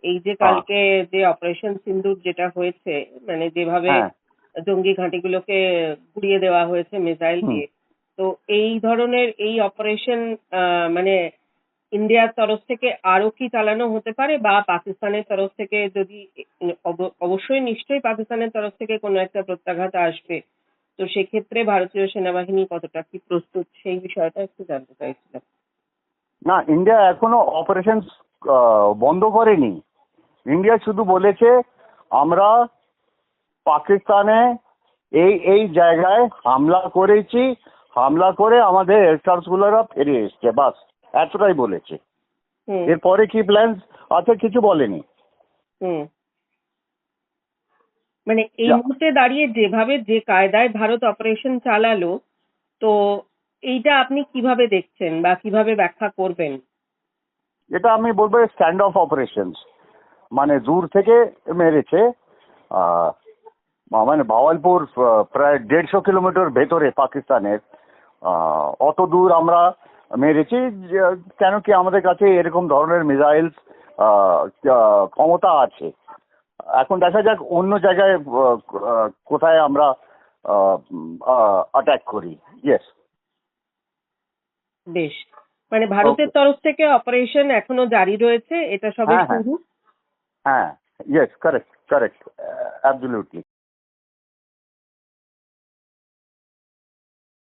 এই যে হ্যাঁ কালকে যে অপারেশন সিন্দুর যেটা হয়েছে, মানে যেভাবে হ্যাঁ জঙ্গি ঘাঁটিগুলোকে গুড়িয়ে দেওয়া হয়েছে মিসাইল হুম দিয়ে, তো এই ধরনের এই অপারেশন মানে ইন্ডিয়ার তরফ থেকে আরো কি চালানো হতে পারে, বা পাকিস্তানের তরফ থেকে যদি অবশ্যই নিশ্চয়ই পাকিস্তানের তরফ থেকে কোনো একটা প্রত্যাঘাত আসবে, তো সেক্ষেত্রে ভারতীয় সেনাবাহিনী কতটা কি প্রস্তুত সেই বিষয়টা একটু জানতে চাইছিলাম। না, ইন্ডিয়া এখনো অপারেশন বন্ধ করেনি। ইন্ডিয়া শুধু বলেছে আমরা পাকিস্তানে এই এই জায়গায় হামলা করেছি, হামলা করে আমাদের এয়ারক্রাফট গুলোরা ফিরে এসছে, বাস এতটাই বলেছে। হুম এরপরে কি প্ল্যান আছে কিছু বলেনি। হুম মানে এই যা- মুহূর্তে দাঁড়িয়ে যেভাবে যে কায়দায় ভারত অপারেশন চালালো, তো এইটা আপনি কিভাবে দেখছেন বা কিভাবে ব্যাখ্যা করবেন? এটা আমি বলবো স্ট্যান্ড অফ অপারেশন, মানে দূর থেকে মেরেছে। আহ, মানে ভাওয়ালপুর প্রায় 150 কিলোমিটার ভেতরে পাকিস্তানের। অত দূর আমরা মেরেছি কেন কি আমাদের কাছে এরকম ধরনের মিসাইল ক্ষমতা আছে। এখন দেখা যাক অন্য জায়গায় কোথায় আমরা অ্যাটাক করি। ইয়েস। বেশ, মানে ভারতের ওকে। তরফ থেকে অপারেশন এখনো জারি রয়েছে, এটা সবে হ্যাঁ হ্যাঁ শুরু। হ্যাঁ, ইয়েস, কারেক্ট কারেক্ট, অ্যাবসলিউটলি।